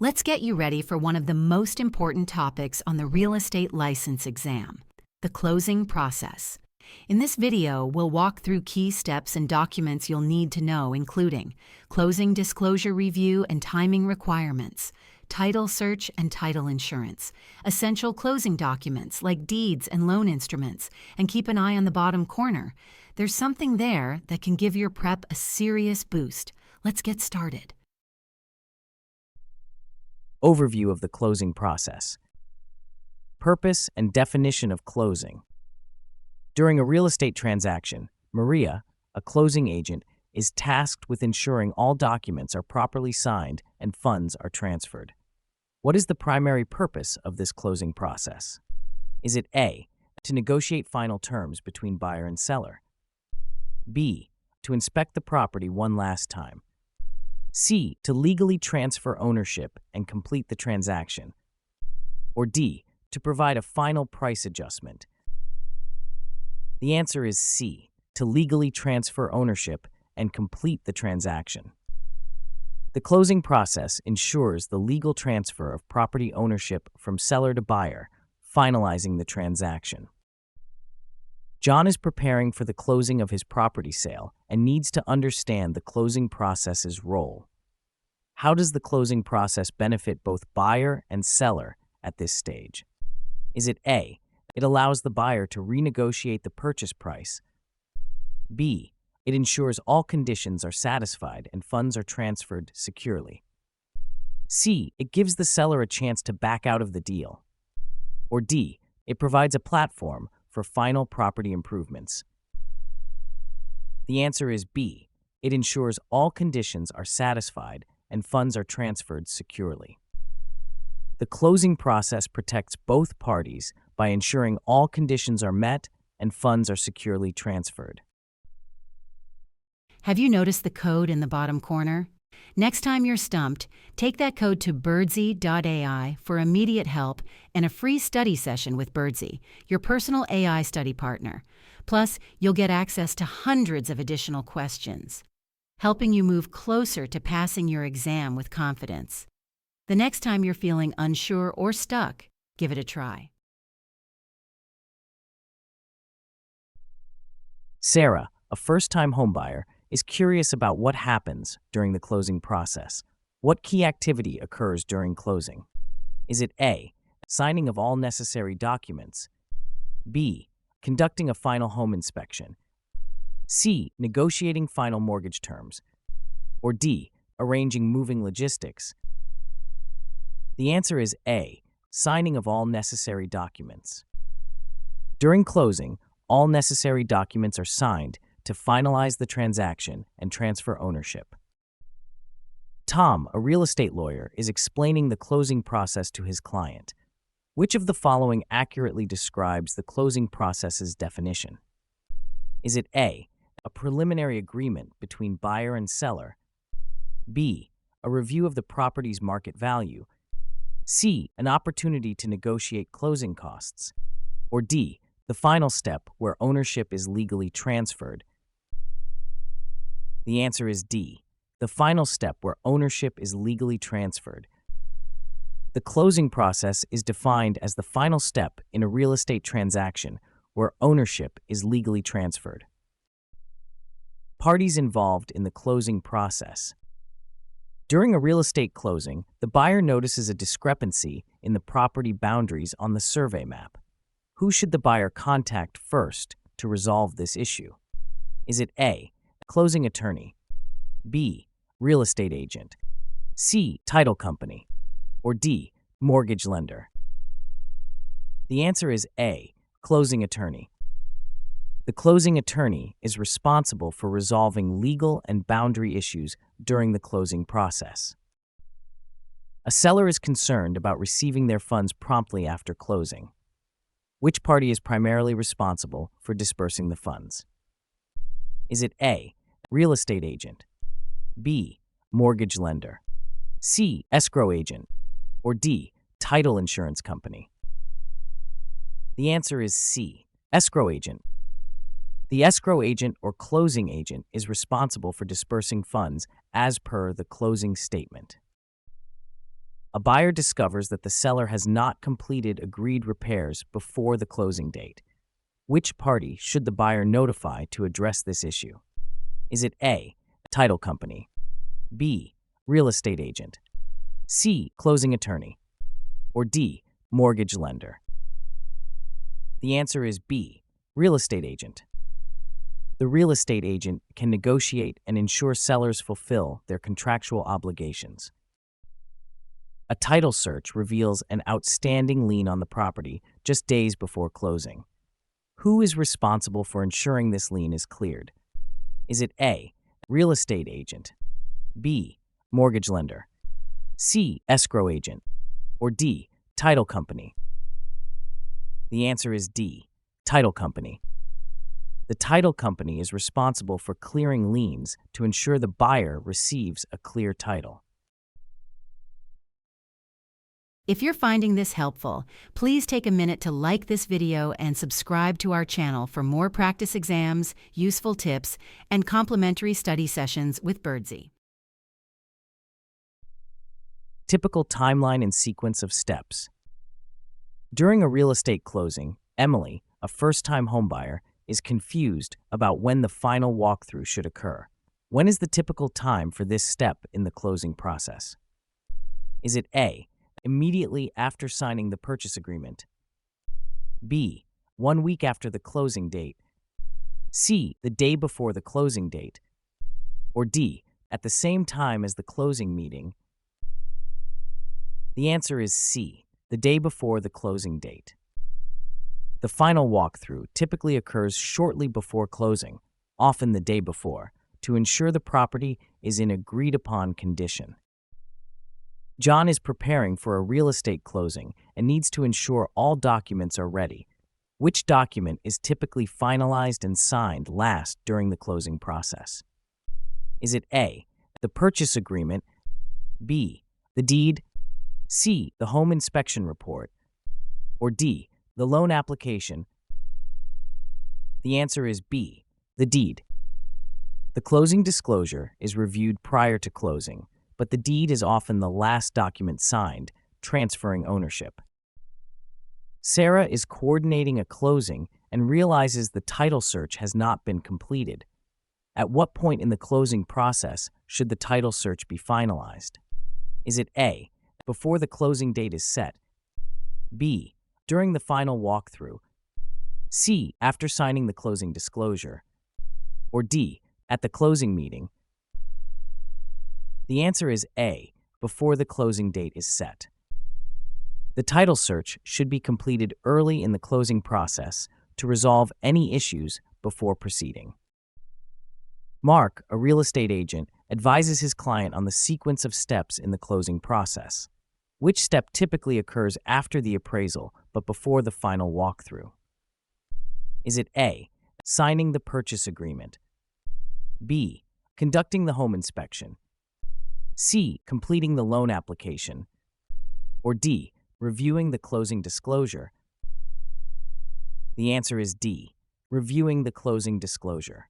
Let's get you ready for one of the most important topics on the real estate license exam, the closing process. In this video, we'll walk through key steps and documents you'll need to know, including closing disclosure review and timing requirements, title search and title insurance, essential closing documents like deeds and loan instruments, and keep an eye on the bottom corner. There's something there that can give your prep a serious boost. Let's get started. Overview of the closing process. Purpose and definition of closing. During a real estate transaction, Maria, a closing agent, is tasked with ensuring all documents are properly signed and funds are transferred. What is the primary purpose of this closing process? Is it A, to negotiate final terms between buyer and seller? B, to inspect the property one last time? C, to legally transfer ownership and complete the transaction? Or D, to provide a final price adjustment? The answer is C, to legally transfer ownership and complete the transaction. The closing process ensures the legal transfer of property ownership from seller to buyer, finalizing the transaction. John is preparing for the closing of his property sale and needs to understand the closing process's role. How does the closing process benefit both buyer and seller at this stage? Is it A, it allows the buyer to renegotiate the purchase price? B, it ensures all conditions are satisfied and funds are transferred securely? C, it gives the seller a chance to back out of the deal? Or D, it provides a platform for final property improvements? The answer is B, it ensures all conditions are satisfied and funds are transferred securely. The closing process protects both parties by ensuring all conditions are met and funds are securely transferred. Have you noticed the code in the bottom corner? Next time you're stumped, take that code to birdsy.ai for immediate help and a free study session with Birdsy, your personal AI study partner. Plus, you'll get access to hundreds of additional questions, helping you move closer to passing your exam with confidence. The next time you're feeling unsure or stuck, give it a try. Sarah, a first-time homebuyer, is curious about what happens during the closing process. What key activity occurs during closing? Is it A, signing of all necessary documents? B, conducting a final home inspection? C, negotiating final mortgage terms? Or D, arranging moving logistics? The answer is A, signing of all necessary documents. During closing, all necessary documents are signed to finalize the transaction and transfer ownership. Tom, a real estate lawyer, is explaining the closing process to his client. Which of the following accurately describes the closing process's definition? Is it A, a preliminary agreement between buyer and seller? B, a review of the property's market value? C, an opportunity to negotiate closing costs? Or D, the final step where ownership is legally transferred? The answer is D, the final step where ownership is legally transferred. The closing process is defined as the final step in a real estate transaction where ownership is legally transferred. Parties involved in the closing process. During a real estate closing, the buyer notices a discrepancy in the property boundaries on the survey map. Who should the buyer contact first to resolve this issue? Is it A, closing attorney? B, real estate agent? C, title company? Or D, mortgage lender? The answer is A, closing attorney. The closing attorney is responsible for resolving legal and boundary issues during the closing process. A seller is concerned about receiving their funds promptly after closing. Which party is primarily responsible for dispersing the funds? Is it A, real estate agent? B, mortgage lender? C, escrow agent? Or D, title insurance company? The answer is C, escrow agent. The escrow agent or closing agent is responsible for dispersing funds as per the closing statement. A buyer discovers that the seller has not completed agreed repairs before the closing date. Which party should the buyer notify to address this issue? Is it A, title company, B, real estate agent, C, closing attorney, or D, mortgage lender? The answer is B, real estate agent. The real estate agent can negotiate and ensure sellers fulfill their contractual obligations. A title search reveals an outstanding lien on the property just days before closing. Who is responsible for ensuring this lien is cleared? Is it A, real estate agent, B, mortgage lender, C, escrow agent, or D, title company? The answer is D, title company. The title company is responsible for clearing liens to ensure the buyer receives a clear title. If you're finding this helpful, please take a minute to like this video and subscribe to our channel for more practice exams, useful tips, and complimentary study sessions with Birdsy. Typical timeline and sequence of steps. During a real estate closing, Emily, a first-time homebuyer, is confused about when the final walkthrough should occur. When is the typical time for this step in the closing process? Is it A, immediately after signing the purchase agreement, B, 1 week after the closing date, C, the day before the closing date, or D, at the same time as the closing meeting? The answer is C, the day before the closing date. The final walkthrough typically occurs shortly before closing, often the day before, to ensure the property is in agreed-upon condition. John is preparing for a real estate closing and needs to ensure all documents are ready. Which document is typically finalized and signed last during the closing process? Is it A, the purchase agreement, B, the deed, C, the home inspection report, or D, the loan application? The answer is B, the deed. The closing disclosure is reviewed prior to closing, but the deed is often the last document signed, transferring ownership. Sarah is coordinating a closing and realizes the title search has not been completed. At what point in the closing process should the title search be finalized? Is it A, before the closing date is set, B, during the final walkthrough, C, after signing the closing disclosure, or D, at the closing meeting? The answer is A, before the closing date is set. The title search should be completed early in the closing process to resolve any issues before proceeding. Mark, a real estate agent, advises his client on the sequence of steps in the closing process. Which step typically occurs after the appraisal but before the final walkthrough? Is it A, signing the purchase agreement, B, conducting the home inspection, C, completing the loan application, or D, reviewing the closing disclosure? The answer is D, reviewing the closing disclosure.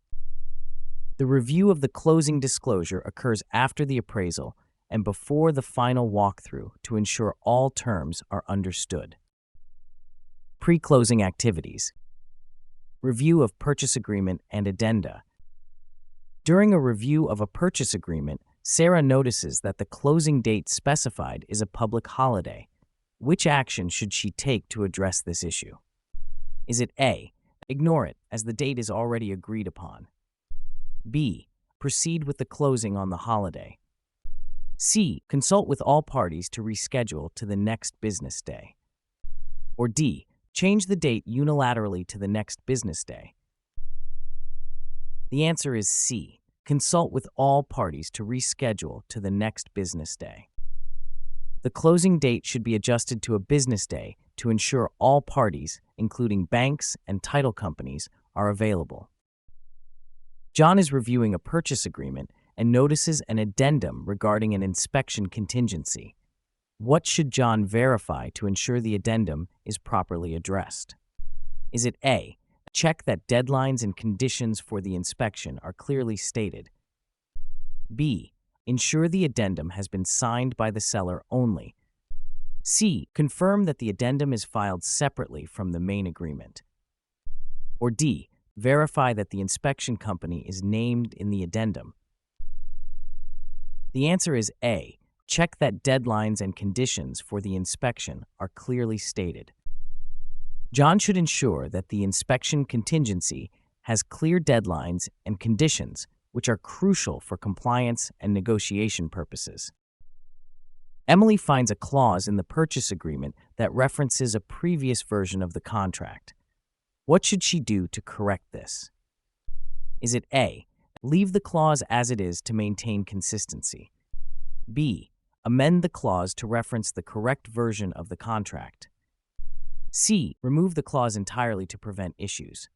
The review of the closing disclosure occurs after the appraisal and before the final walkthrough to ensure all terms are understood. Pre-closing activities. Review of purchase agreement and addenda. During a review of a purchase agreement, Sarah notices that the closing date specified is a public holiday. Which action should she take to address this issue? Is it A, ignore it as the date is already agreed upon, B, proceed with the closing on the holiday, C, consult with all parties to reschedule to the next business day, or D, change the date unilaterally to the next business day? The answer is C, consult with all parties to reschedule to the next business day. The closing date should be adjusted to a business day to ensure all parties, including banks and title companies, are available. John is reviewing a purchase agreement and notices an addendum regarding an inspection contingency. What should John verify to ensure the addendum is properly addressed? Is it A, check that deadlines and conditions for the inspection are clearly stated, B, ensure the addendum has been signed by the seller only, C. Confirm that the addendum is filed separately from the main agreement. Or D. Verify that the inspection company is named in the addendum. The answer is A. Check that deadlines and conditions for the inspection are clearly stated. John should ensure that the inspection contingency has clear deadlines and conditions which are crucial for compliance and negotiation purposes. Emily finds a clause in the purchase agreement that references a previous version of the contract. What should she do to correct this? Is it A. Leave the clause as it is to maintain consistency? B. Amend the clause to reference the correct version of the contract? C. Remove the clause entirely to prevent issues?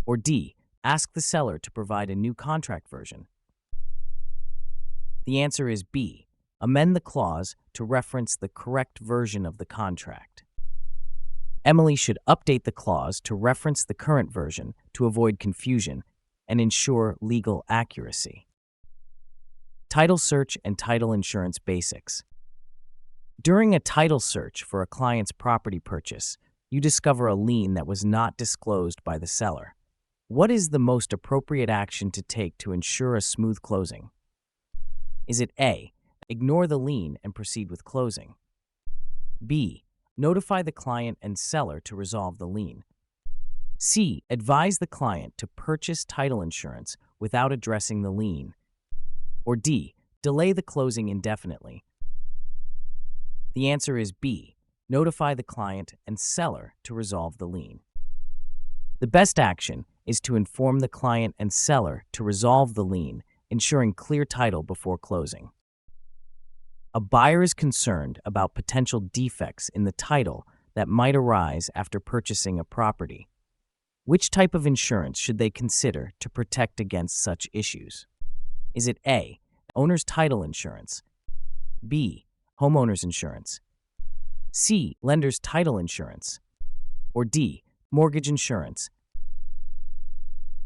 Or D. Ask the seller to provide a new contract version? The answer is B. Amend the clause to reference the correct version of the contract. Emily should update the clause to reference the current version to avoid confusion and ensure legal accuracy. Title search and title insurance basics. During a title search for a client's property purchase, you discover a lien that was not disclosed by the seller. What is the most appropriate action to take to ensure a smooth closing? Is it A. Ignore the lien and proceed with closing? B. Notify the client and seller to resolve the lien? C. Advise the client to purchase title insurance without addressing the lien? Or D. Delay the closing indefinitely? The answer is B. Notify the client and seller to resolve the lien. The best action is to inform the client and seller to resolve the lien, ensuring clear title before closing. A buyer is concerned about potential defects in the title that might arise after purchasing a property. Which type of insurance should they consider to protect against such issues? Is it A. Owner's title insurance? B. Homeowner's insurance? C. Lender's title insurance? Or D. Mortgage insurance?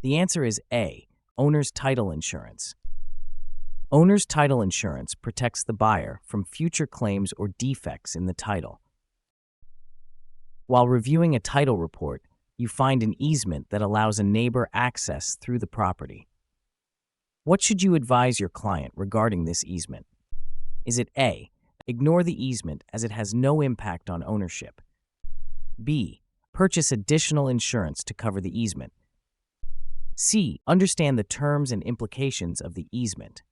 The answer is A. Owner's title insurance. Owner's title insurance protects the buyer from future claims or defects in the title. While reviewing a title report, you find an easement that allows a neighbor access through the property. What should you advise your client regarding this easement? Is it A. Ignore the easement as it has no impact on ownership? B. Purchase additional insurance to cover the easement? C. Understand the terms and implications of the easement?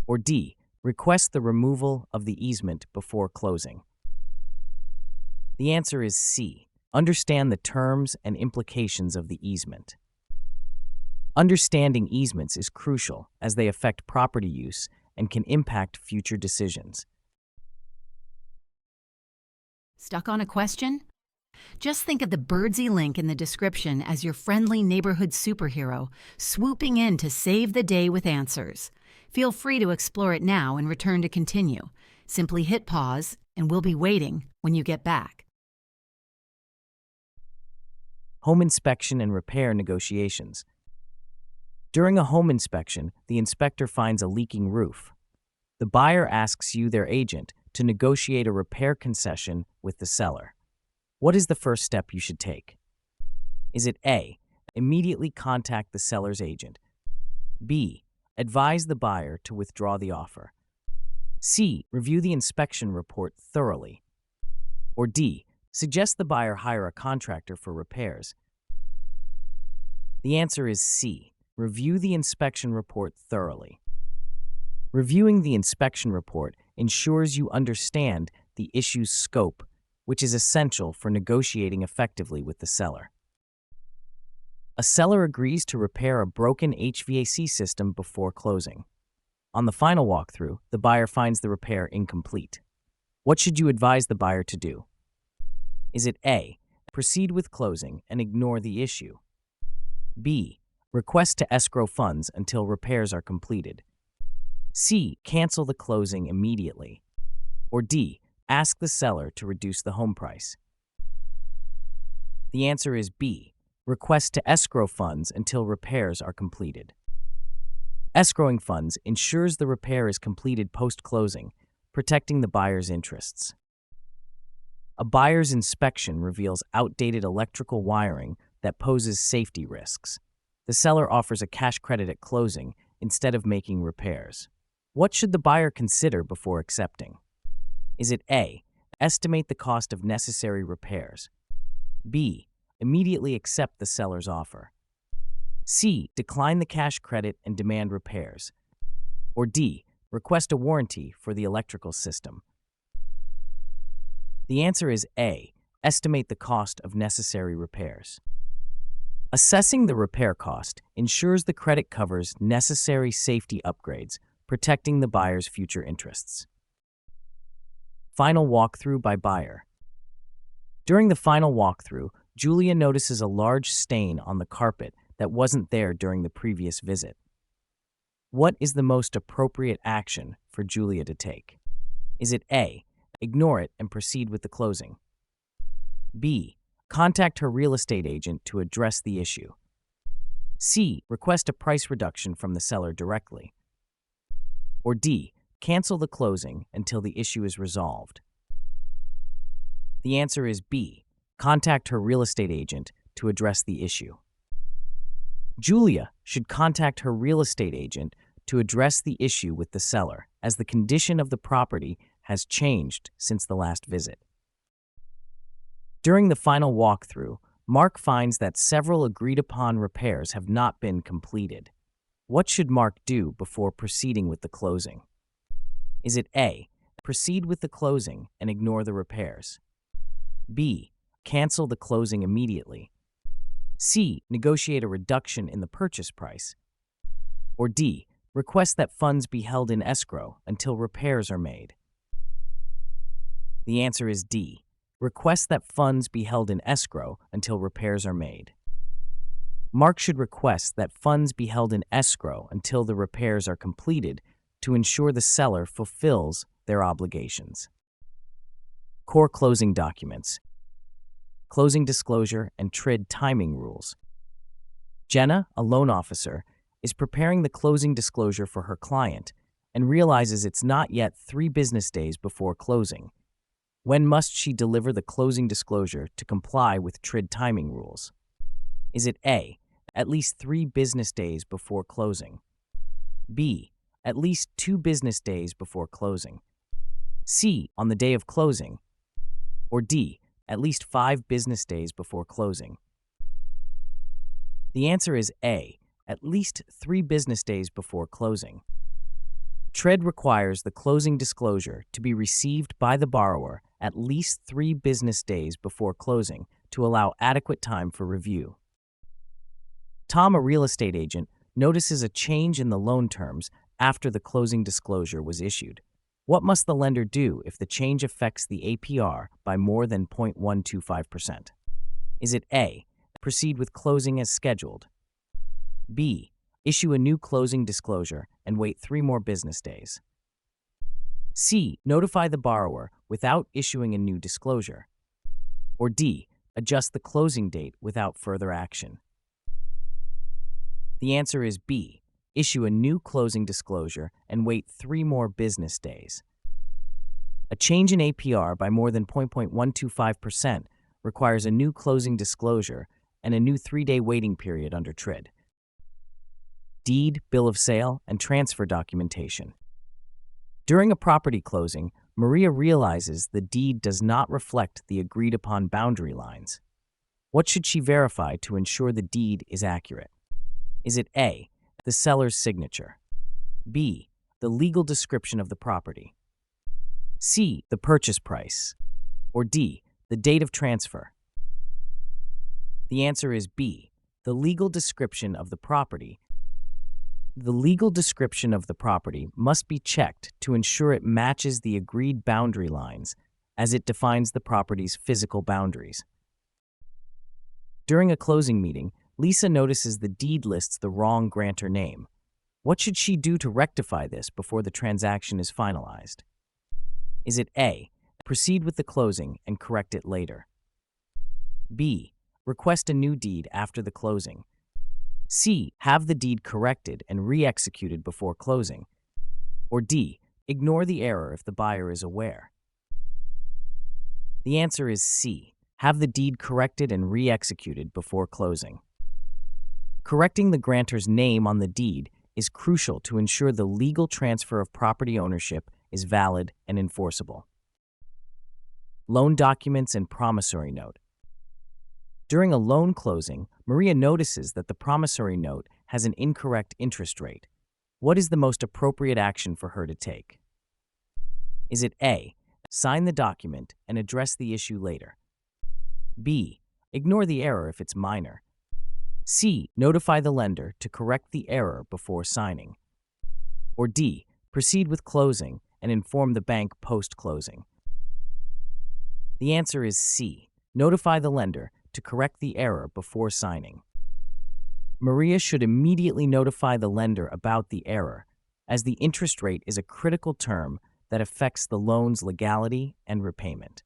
Or D. Request the removal of the easement before closing? The answer is C. Understand the terms and implications of the easement. Understanding easements is crucial as they affect property use and can impact future decisions. Stuck on a question? Just think of the Birdsy link in the description as your friendly neighborhood superhero swooping in to save the day with answers. Feel free to explore it now and return to continue. Simply hit pause, and we'll be waiting when you get back. Home inspection and repair negotiations. During a home inspection, the inspector finds a leaking roof. The buyer asks you, their agent, to negotiate a repair concession with the seller. What is the first step you should take? Is it A. Immediately contact the seller's agent? B. Advise the buyer to withdraw the offer? C. Review the inspection report thoroughly? Or D. Suggest the buyer hire a contractor for repairs? The answer is C. Review the inspection report thoroughly. Reviewing the inspection report ensures you understand the issue's scope, which is essential for negotiating effectively with the seller. A seller agrees to repair a broken HVAC system before closing. On the final walkthrough, the buyer finds the repair incomplete. What should you advise the buyer to do? Is it A. Proceed with closing and ignore the issue? B. Request to escrow funds until repairs are completed? C. Cancel the closing immediately? Or D. Ask the seller to reduce the home price? The answer is B. Request to escrow funds until repairs are completed. Escrowing funds ensures the repair is completed post-closing, protecting the buyer's interests. A buyer's inspection reveals outdated electrical wiring that poses safety risks. The seller offers a cash credit at closing instead of making repairs. What should the buyer consider before accepting? Is it A, estimate the cost of necessary repairs? B, immediately accept the seller's offer? C, decline the cash credit and demand repairs? Or D, request a warranty for the electrical system? The answer is A, estimate the cost of necessary repairs. Assessing the repair cost ensures the credit covers necessary safety upgrades, protecting the buyer's future interests. Final walkthrough by buyer. During the final walkthrough, Julia notices a large stain on the carpet that wasn't there during the previous visit. What is the most appropriate action for Julia to take? Is it A, ignore it and proceed with the closing? B, contact her real estate agent to address the issue? C, request a price reduction from the seller directly? Or D, cancel the closing until the issue is resolved? The answer is B, contact her real estate agent to address the issue. Julia should contact her real estate agent to address the issue with the seller, as the condition of the property has changed since the last visit. During the final walkthrough, Mark finds that several agreed-upon repairs have not been completed. What should Mark do before proceeding with the closing? Is it A, proceed with the closing and ignore the repairs? B, cancel the closing immediately? C, negotiate a reduction in the purchase price? Or D, request that funds be held in escrow until repairs are made? The answer is D, request that funds be held in escrow until repairs are made. Mark should request that funds be held in escrow until the repairs are completed to ensure the seller fulfills their obligations. Core closing documents, closing disclosure, and TRID timing rules. Jenna, a loan officer, is preparing the closing disclosure for her client and realizes it's not yet 3 business days before closing. When must she deliver the closing disclosure to comply with TRID timing rules? Is it A, at least 3 business days before closing? B, at least 2 business days before closing? C, on the day of closing? Or D, at least 5 business days before closing? The answer is A, at least 3 business days before closing. TRID requires the closing disclosure to be received by the borrower at least 3 business days before closing to allow adequate time for review. Tom, a real estate agent, notices a change in the loan terms after the closing disclosure was issued. What must the lender do if the change affects the APR by more than 0.125%? Is it A, proceed with closing as scheduled? B, issue a new closing disclosure and wait 3 more business days? C, notify the borrower without issuing a new disclosure? Or D, adjust the closing date without further action? The answer is B, issue a new closing disclosure and wait 3 more business days. A change in APR by more than 0.125% requires a new closing disclosure and a new 3-day waiting period under TRID. Deed, bill of sale, and transfer documentation. During a property closing, Maria realizes the deed does not reflect the agreed-upon boundary lines. What should she verify to ensure the deed is accurate? Is it A, the seller's signature? B, the legal description of the property? C, the purchase price? Or D, the date of transfer? The answer is B, the legal description of the property. The legal description of the property must be checked to ensure it matches the agreed boundary lines as it defines the property's physical boundaries. During a closing meeting, Lisa notices the deed lists the wrong grantor name. What should she do to rectify this before the transaction is finalized? Is it A, proceed with the closing and correct it later? B, request a new deed after the closing? C, have the deed corrected and re-executed before closing? Or D, ignore the error if the buyer is aware? The answer is C. Have the deed corrected and re-executed before closing. Correcting the grantor's name on the deed is crucial to ensure the legal transfer of property ownership is valid and enforceable. Loan documents and promissory note. During a loan closing, Maria notices that the promissory note has an incorrect interest rate. What is the most appropriate action for her to take? Is it A. Sign the document and address the issue later? B. Ignore the error if it's minor? C. Notify the lender to correct the error before signing? Or D. Proceed with closing and inform the bank post-closing? The answer is C. Notify the lender to correct the error before signing. Maria should immediately notify the lender about the error, as the interest rate is a critical term that affects the loan's legality and repayment.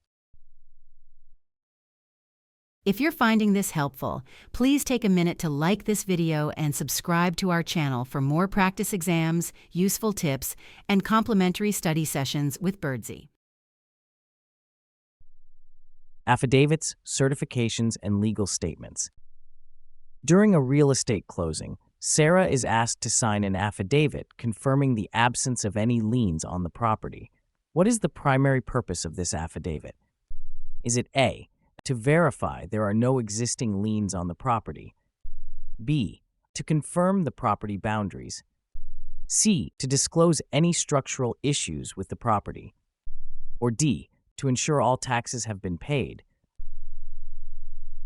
If you're finding this helpful, please take a minute to like this video and subscribe to our channel for more practice exams, useful tips, and complimentary study sessions with Birdsy. Affidavits, certifications, and legal statements. During a real estate closing, Sarah is asked to sign an affidavit confirming the absence of any liens on the property. What is the primary purpose of this affidavit? Is it A. To verify there are no existing liens on the property? B. To confirm the property boundaries? C. To disclose any structural issues with the property? Or D. To ensure all taxes have been paid?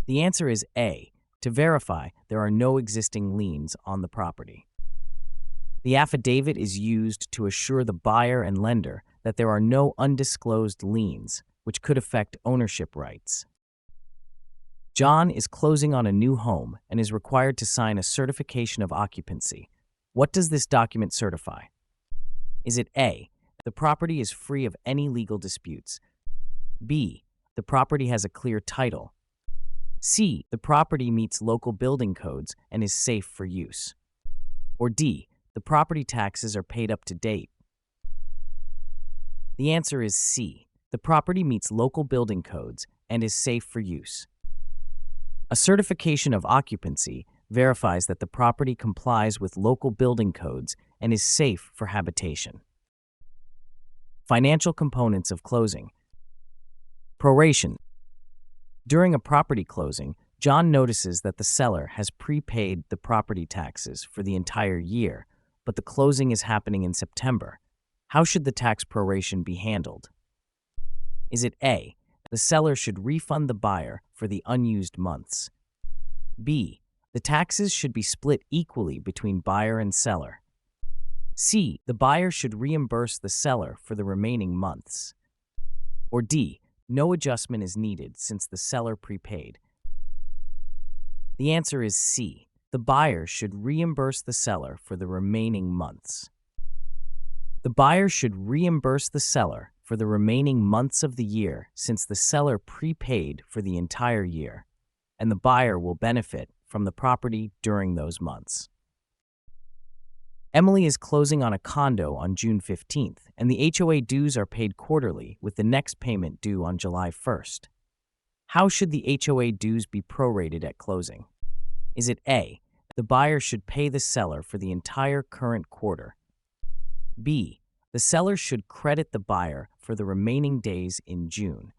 The answer is A. To verify there are no existing liens on the property. The affidavit is used to assure the buyer and lender that there are no undisclosed liens, which could affect ownership rights. John is closing on a new home and is required to sign a certification of occupancy. What does this document certify? Is it A. The property is free of any legal disputes? B. The property has a clear title? C. The property meets local building codes and is safe for use? Or D. The property taxes are paid up to date? The answer is C. The property meets local building codes and is safe for use. A certification of occupancy verifies that the property complies with local building codes and is safe for habitation. Financial components of closing. Proration. During a property closing, John notices that the seller has prepaid the property taxes for the entire year, but the closing is happening in September. How should the tax proration be handled? Is it A. The seller should refund the buyer for the unused months? B. The taxes should be split equally between buyer and seller? C. The buyer should reimburse the seller for the remaining months? Or D. No adjustment is needed since the seller prepaid? The answer is C. The buyer should reimburse the seller for the remaining months. The buyer should reimburse the seller for the remaining months of the year since the seller prepaid for the entire year, and the buyer will benefit from the property during those months. Emily is closing on a condo on June 15th, and the HOA dues are paid quarterly with the next payment due on July 1st. How should the HOA dues be prorated at closing? Is it A. The buyer should pay the seller for the entire current quarter? B. The seller should credit the buyer for the remaining days in June?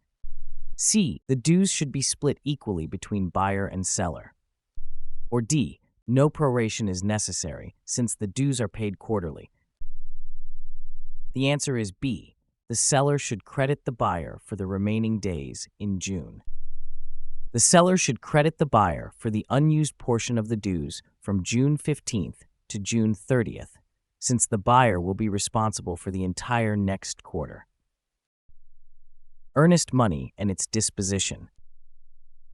C. The dues should be split equally between buyer and seller? Or D. No proration is necessary since the dues are paid quarterly? The answer is B. The seller should credit the buyer for the remaining days in June. The seller should credit the buyer for the unused portion of the dues from June 15th to June 30th, since the buyer will be responsible for the entire next quarter. Earnest money and its disposition.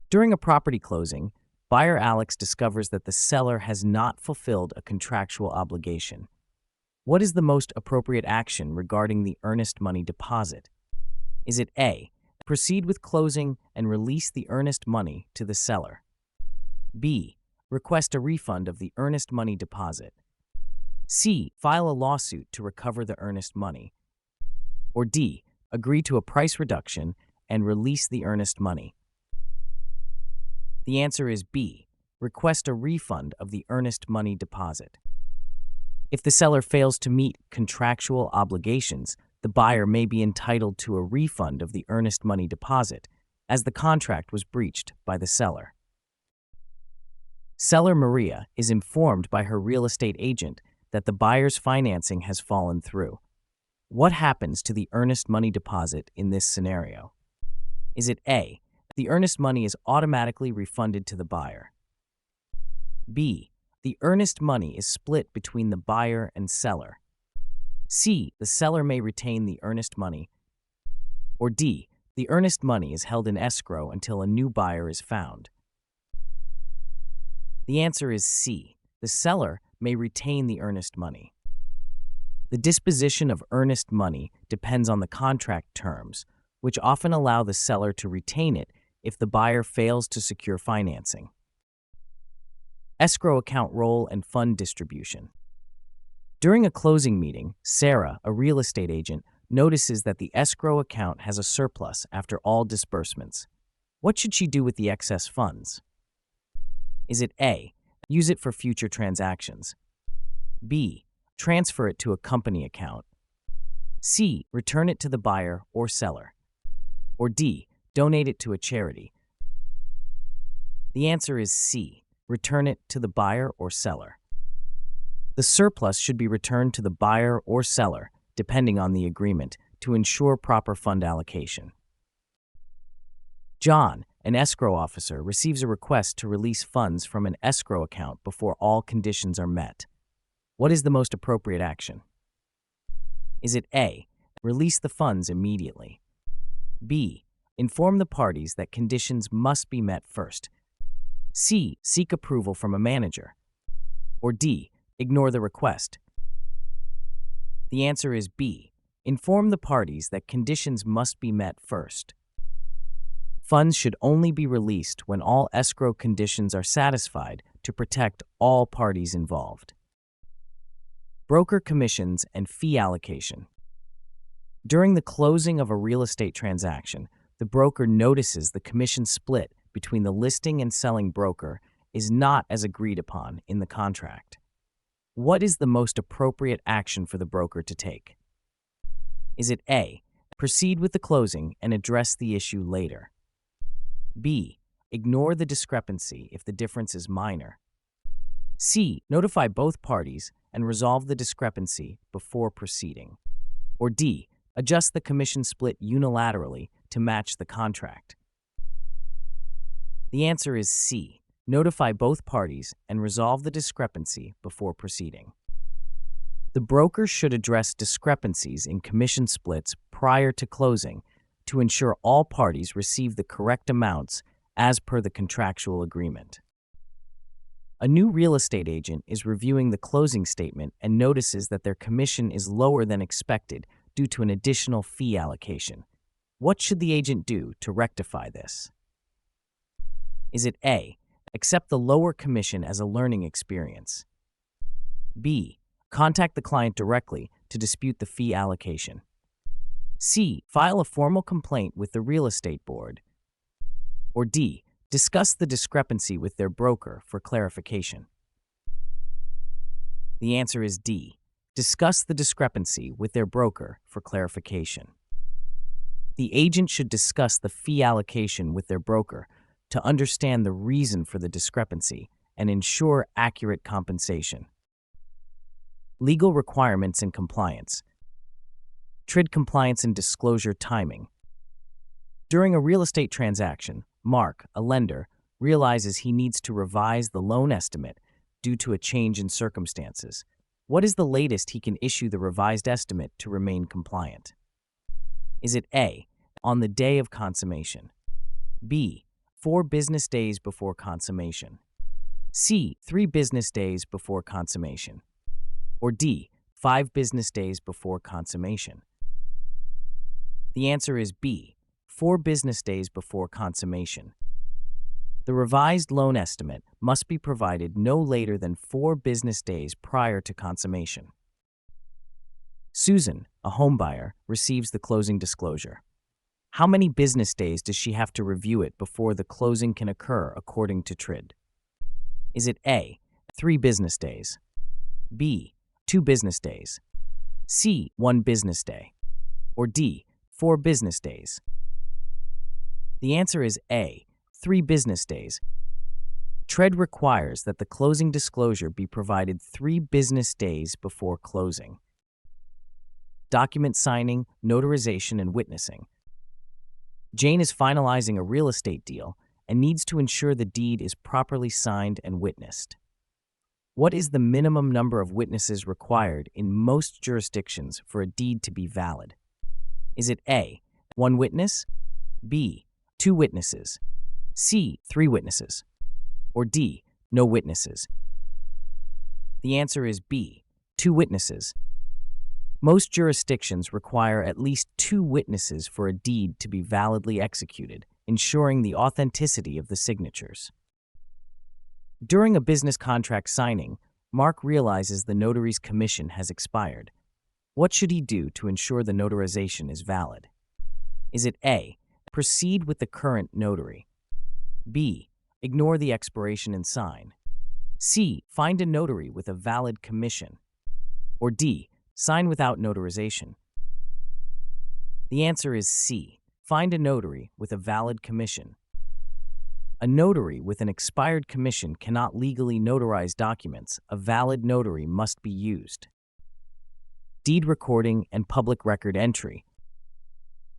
During a property closing, buyer Alex discovers that the seller has not fulfilled a contractual obligation. What is the most appropriate action regarding the earnest money deposit? Is it A. Proceed with closing and release the earnest money to the seller? B. Request a refund of the earnest money deposit? C. File a lawsuit to recover the earnest money? Or D. Agree to a price reduction and release the earnest money? The answer is B. Request a refund of the earnest money deposit. If the seller fails to meet contractual obligations, the buyer may be entitled to a refund of the earnest money deposit, as the contract was breached by the seller. Seller Maria is informed by her real estate agent that the buyer's financing has fallen through. What happens to the earnest money deposit in this scenario? Is it A. The earnest money is automatically refunded to the buyer? B. The earnest money is split between the buyer and seller? C. The seller may retain the earnest money? Or D. The earnest money is held in escrow until a new buyer is found? The answer is C. The seller may retain the earnest money. The disposition of earnest money depends on the contract terms, which often allow the seller to retain it if the buyer fails to secure financing. Escrow account role and fund distribution. During a closing meeting, Sarah, a real estate agent, notices that the escrow account has a surplus after all disbursements. What should she do with the excess funds? Is it A. Use it for future transactions? B. Transfer it to a company account? C. Return it to the buyer or seller? Or D. Donate it to a charity? The answer is C. Return it to the buyer or seller. The surplus should be returned to the buyer or seller, depending on the agreement, to ensure proper fund allocation. John, an escrow officer, receives a request to release funds from an escrow account before all conditions are met. What is the most appropriate action? Is it A. Release the funds immediately? B. Inform the parties that conditions must be met first? C. Seek approval from a manager? Or D. Ignore the request? The answer is B. Inform the parties that conditions must be met first. Funds should only be released when all escrow conditions are satisfied to protect all parties involved. Broker commissions and fee allocation. During the closing of a real estate transaction, the broker notices the commission split between the listing and selling broker is not as agreed upon in the contract. What is the most appropriate action for the broker to take? Is it A. Proceed with the closing and address the issue later? B. Ignore the discrepancy if the difference is minor? C. Notify both parties and resolve the discrepancy before proceeding? Or D. Adjust the commission split unilaterally to match the contract? The answer is C. Notify both parties and resolve the discrepancy before proceeding. The broker should address discrepancies in commission splits prior to closing to ensure all parties receive the correct amounts as per the contractual agreement. A new real estate agent is reviewing the closing statement and notices that their commission is lower than expected due to an additional fee allocation. What should the agent do to rectify this? Is it A. Accept the lower commission as a learning experience? B. Contact the client directly to dispute the fee allocation? C. File a formal complaint with the real estate board? Or D. Discuss the discrepancy with their broker for clarification? The answer is D. Discuss the discrepancy with their broker for clarification. The agent should discuss the fee allocation with their broker to understand the reason for the discrepancy and ensure accurate compensation. Legal requirements and compliance. TRID compliance and disclosure timing. During a real estate transaction, Mark, a lender, realizes he needs to revise the loan estimate due to a change in circumstances. What is the latest he can issue the revised estimate to remain compliant? Is it A. On the day of consummation? B. 4 business days before consummation? C. 3 business days before consummation? Or D. 5 business days before consummation? The answer is B. 4 business days before consummation. The revised loan estimate must be provided no later than 4 business days prior to consummation. Susan, a homebuyer, receives the closing disclosure. How many business days does she have to review it before the closing can occur according to TRID? Is it A, 3 business days, B, 2 business days, C, 1 business day, or D, 4 business days? The answer is A, 3 business days. TRID requires that the closing disclosure be provided 3 business days before closing. Document signing, notarization, and witnessing. Jane is finalizing a real estate deal and needs to ensure the deed is properly signed and witnessed. What is the minimum number of witnesses required in most jurisdictions for a deed to be valid? Is it A, 1 witness, B, 2 witnesses, C, 3 witnesses, or D, no witnesses? The answer is B, 2 witnesses. Most jurisdictions require at least 2 witnesses for a deed to be validly executed, ensuring the authenticity of the signatures. During a business contract signing, Mark realizes the notary's commission has expired. What should he do to ensure the notarization is valid? Is it A, proceed with the current notary, B, ignore the expiration and sign, C, find a notary with a valid commission, or D, sign without notarization? The answer is C, find a notary with a valid commission. A notary with an expired commission cannot legally notarize documents. A valid notary must be used. Deed recording and public record entry.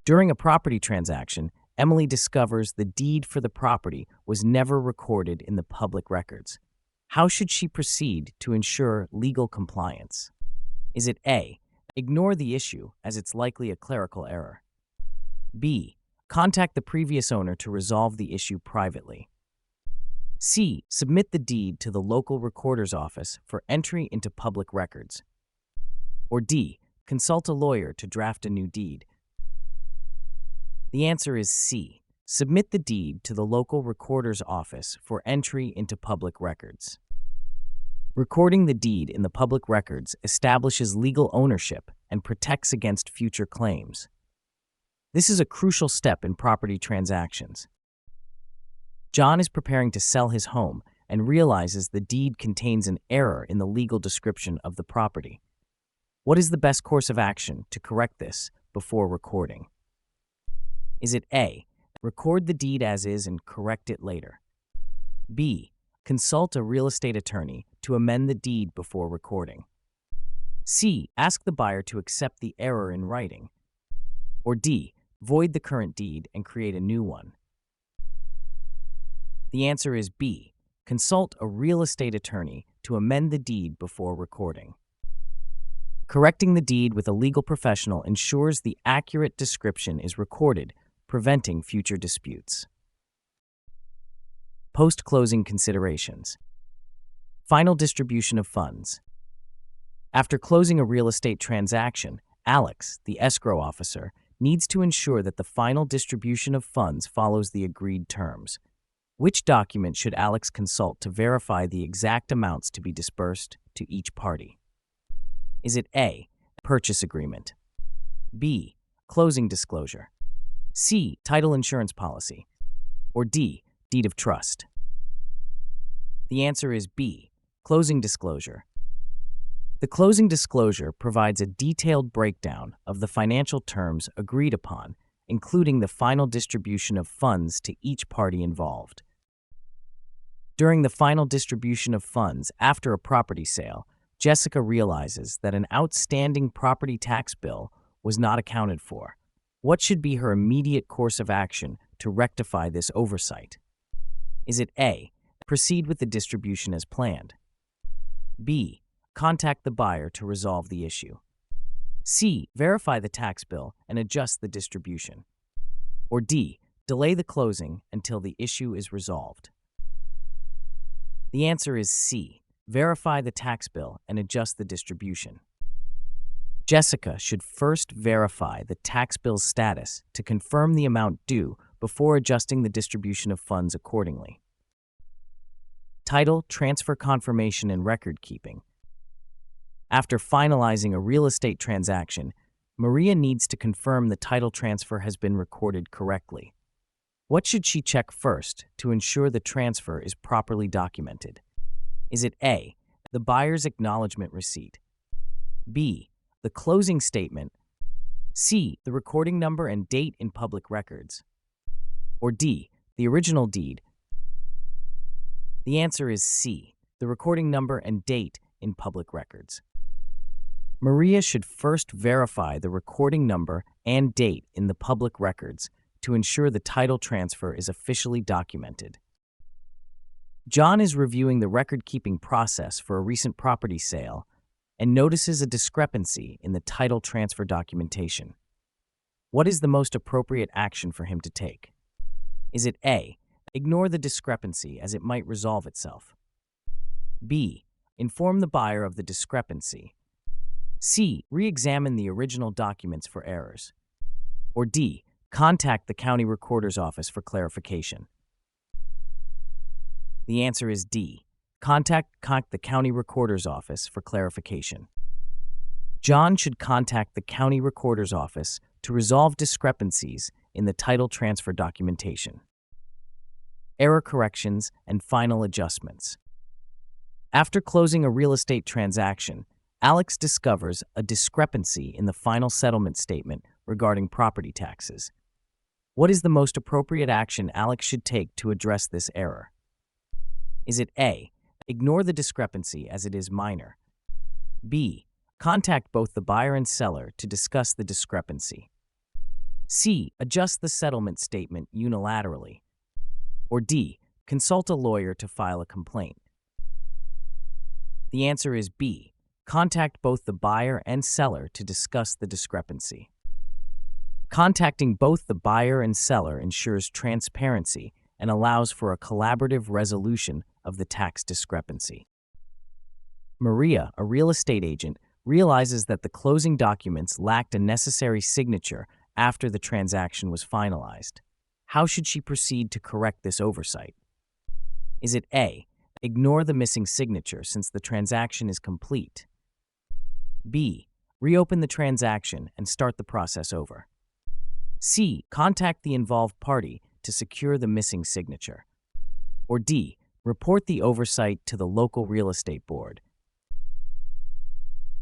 During a property transaction, Emily discovers the deed for the property was never recorded in the public records. How should she proceed to ensure legal compliance? Is it A, ignore the issue as it's likely a clerical error, B, contact the previous owner to resolve the issue privately, C, submit the deed to the local recorder's office for entry into public records, or D, consult a lawyer to draft a new deed? The answer is C, submit the deed to the local recorder's office for entry into public records. Recording the deed in the public records establishes legal ownership and protects against future claims. This is a crucial step in property transactions. John is preparing to sell his home and realizes the deed contains an error in the legal description of the property. What is the best course of action to correct this before recording? Is it A, record the deed as is and correct it later, B, consult a real estate attorney to amend the deed before recording, C, ask the buyer to accept the error in writing, or D, void the current deed and create a new one? The answer is B, consult a real estate attorney to amend the deed before recording. Correcting the deed with a legal professional ensures the accurate description is recorded, preventing future disputes. Post-closing considerations. Final distribution of funds. After closing a real estate transaction, Alex, the escrow officer, needs to ensure that the final distribution of funds follows the agreed terms. Which document should Alex consult to verify the exact amounts to be disbursed to each party? Is it A, purchase agreement, B, closing disclosure, C, title insurance policy, or D, deed of trust? The answer is B, closing disclosure. The closing disclosure provides a detailed breakdown of the financial terms agreed upon, including the final distribution of funds to each party involved. During the final distribution of funds after a property sale, Jessica realizes that an outstanding property tax bill was not accounted for. What should be her immediate course of action to rectify this oversight? Is it A, proceed with the distribution as planned, B, contact the buyer to resolve the issue, C, verify the tax bill and adjust the distribution, or D, delay the closing until the issue is resolved? The answer is C, verify the tax bill and adjust the distribution. Jessica should first verify the tax bill's status to confirm the amount due before adjusting the distribution of funds accordingly. Title, transfer confirmation, and record keeping. After finalizing a real estate transaction, Maria needs to confirm the title transfer has been recorded correctly. What should she check first to ensure the transfer is properly documented? Is it A, the buyer's acknowledgement receipt, B, the closing statement, C, the recording number and date in public records, or D, the original deed? The answer is C, the recording number and date in public records. Maria should first verify the recording number and date in the public records to ensure the title transfer is officially documented. John is reviewing the record-keeping process for a recent property sale and notices a discrepancy in the title transfer documentation. What is the most appropriate action for him to take? Is it A, ignore the discrepancy as it might resolve itself, B, inform the buyer of the discrepancy, C, re-examine the original documents for errors, or D, contact the county recorder's office for clarification? The answer is D, contact the county recorder's office for clarification. John should contact the county recorder's office to resolve discrepancies in the title transfer documentation. Error corrections and final adjustments. After closing a real estate transaction, Alex discovers a discrepancy in the final settlement statement regarding property taxes. What is the most appropriate action Alex should take to address this error? Is it A, ignore the discrepancy as it is minor, B, contact both the buyer and seller to discuss the discrepancy, C, adjust the settlement statement unilaterally, or D, consult a lawyer to file a complaint? The answer is B, contact both the buyer and seller to discuss the discrepancy. Contacting both the buyer and seller ensures transparency and allows for a collaborative resolution of the tax discrepancy. Maria, a real estate agent, realizes that the closing documents lacked a necessary signature after the transaction was finalized. How should she proceed to correct this oversight? Is it A, ignore the missing signature since the transaction is complete, B, reopen the transaction and start the process over, C, contact the involved party to secure the missing signature, or D, report the oversight to the local real estate board?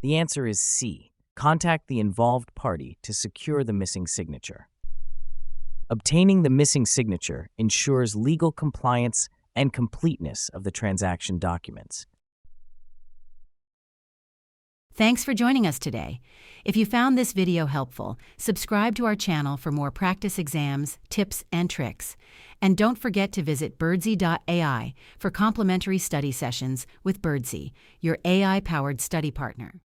The answer is C, contact the involved party to secure the missing signature. Obtaining the missing signature ensures legal compliance and completeness of the transaction documents. Thanks for joining us today. If you found this video helpful, subscribe to our channel for more practice exams, tips, and tricks. And don't forget to visit birdsy.ai for complimentary study sessions with Birdsy, your AI-powered study partner.